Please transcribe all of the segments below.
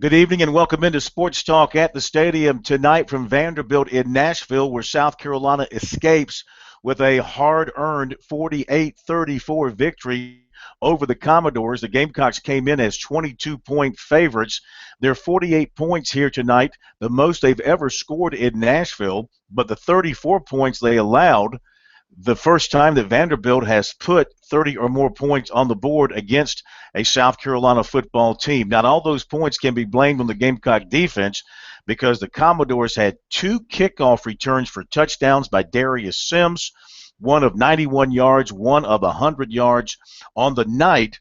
Good evening and welcome into Sports Talk at the Stadium tonight from Vanderbilt in Nashville, where South Carolina escapes with a hard-earned 48-34 victory over the Commodores. The Gamecocks came in as 22-point favorites. They're 48 points here tonight, the most they've ever scored in Nashville, but the 34 points they allowed, the first time that Vanderbilt has put 30 or more points on the board against a South Carolina football team. Not all those points can be blamed on the Gamecock defense because the Commodores had two kickoff returns for touchdowns by Darius Sims, one of 91 yards, one of 100 yards. On the night,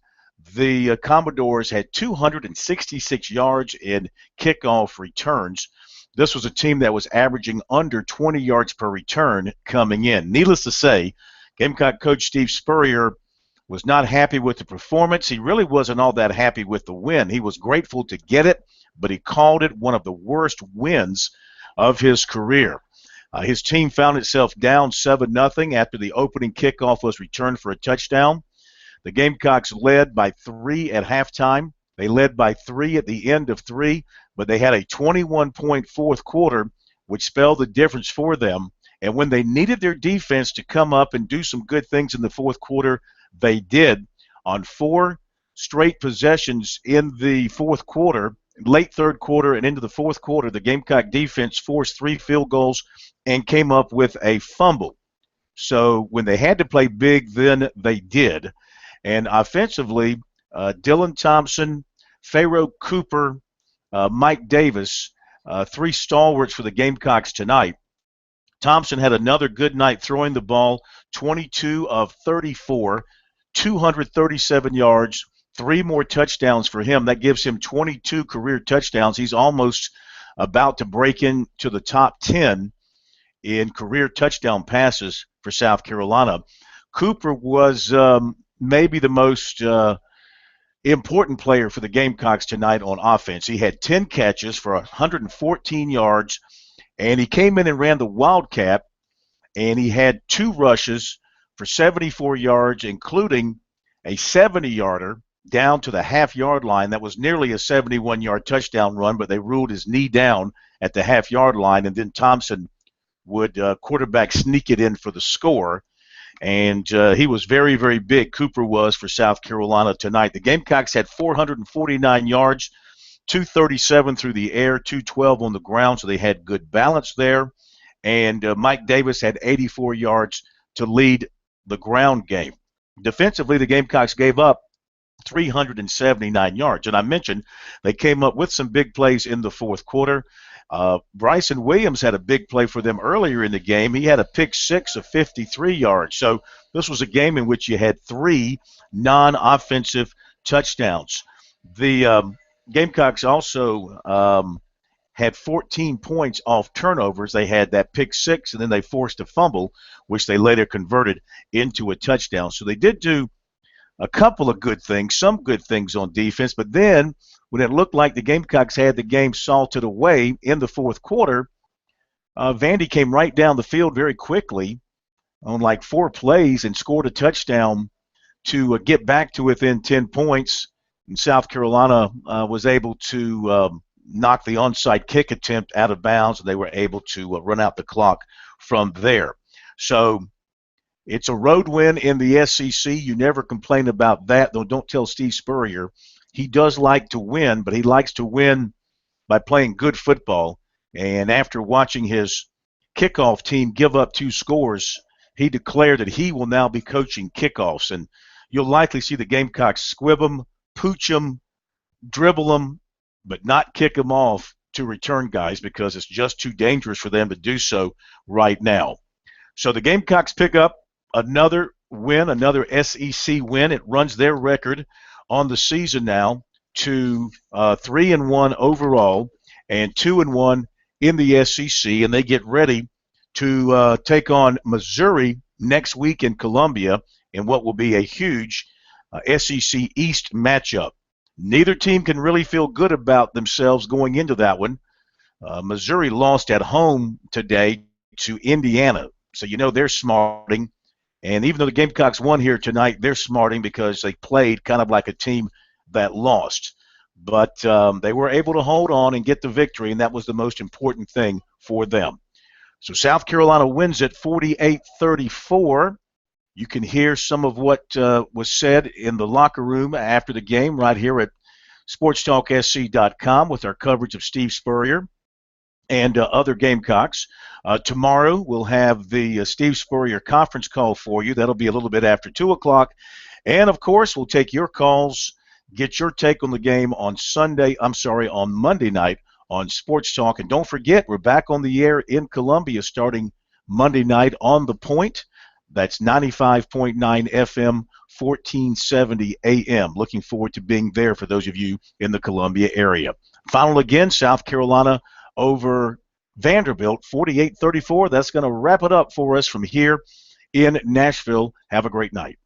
the Commodores had 266 yards in kickoff returns. This was a team that was averaging under 20 yards per return coming in. Needless to say, Gamecock coach Steve Spurrier was not happy with the performance. He really wasn't all that happy with the win. He was grateful to get it, but he called it one of the worst wins of his career. His team found itself down 7-0 after the opening kickoff was returned for a touchdown. The Gamecocks led by 3 at halftime. They led by 3 at the end of 3, but they had a 21-point fourth quarter, which spelled the difference for them. And when they needed their defense to come up and do some good things in the fourth quarter, they did. On 4 straight possessions in the fourth quarter, late third quarter and into the fourth quarter, the Gamecock defense forced 3 field goals and came up with a fumble. So when they had to play big, then they did. And offensively, Dylan Thompson, Pharaoh Cooper, Mike Davis, 3 stalwarts for the Gamecocks tonight. Thompson had another good night throwing the ball, 22 of 34, 237 yards, 3 more touchdowns for him. That gives him 22 career touchdowns. He's almost about to break into the top 10 in career touchdown passes for South Carolina. Cooper was maybe the most important player for the Gamecocks tonight on offense. He had 10 catches for 114 yards, and he came in and ran the Wildcat, and he had 2 rushes for 74 yards, including a 70-yarder down to the half-yard line. That was nearly a 71-yard touchdown run, but they ruled his knee down at the half-yard line, and then Thompson would quarterback sneak it in for the score. And he was very, very big, Cooper was, for South Carolina tonight. The Gamecocks had 449 yards, 237 through the air, 212 on the ground, so they had good balance there. And Mike Davis had 84 yards to lead the ground game. Defensively, the Gamecocks gave up 379 yards. And I mentioned they came up with some big plays in the fourth quarter. Bryson Williams had a big play for them earlier in the game. He had a pick 6 of 53 yards. So this was a game in which you had 3 non-offensive touchdowns. The Gamecocks also had 14 points off turnovers. They had that pick 6, and then they forced a fumble, which they later converted into a touchdown. So they did do a couple of good things, some good things on defense, but then when it looked like the Gamecocks had the game salted away in the fourth quarter, Vandy came right down the field very quickly on like 4 plays and scored a touchdown to get back to within 10 points. And South Carolina was able to knock the onside kick attempt out of bounds, and they were able to run out the clock from there. So it's a road win in the SEC. You never complain about that, though don't tell Steve Spurrier. He does like to win, but he likes to win by playing good football. And after watching his kickoff team give up 2 scores, he declared that he will now be coaching kickoffs. And you'll likely see the Gamecocks squib them, pooch them, dribble them, but not kick them off to return guys because it's just too dangerous for them to do so right now. So the Gamecocks pick up another win, another SEC win. It runs their record on the season now to 3-1 overall and 2-1 in the SEC, and they get ready to take on Missouri next week in Columbia in what will be a huge SEC East matchup. Neither team can really feel good about themselves going into that one. Missouri lost at home today to Indiana, so you know they're smarting. And even though the Gamecocks won here tonight, they're smarting because they played kind of like a team that lost. But they were able to hold on and get the victory, and that was the most important thing for them. So South Carolina wins it 48-34. You can hear some of what was said in the locker room after the game right here at sportstalksc.com with our coverage of Steve Spurrier and other Gamecocks. Tomorrow we'll have the Steve Spurrier conference call for you. That'll be a little bit after 2 o'clock. And, of course, we'll take your calls, get your take on the game on on Monday night on Sports Talk. And don't forget, we're back on the air in Columbia starting Monday night on The Point. That's 95.9 FM, 1470 AM. Looking forward to being there for those of you in the Columbia area. Final again, South Carolina over Vanderbilt, 48-34. That's going to wrap it up for us from here in Nashville. Have a great night.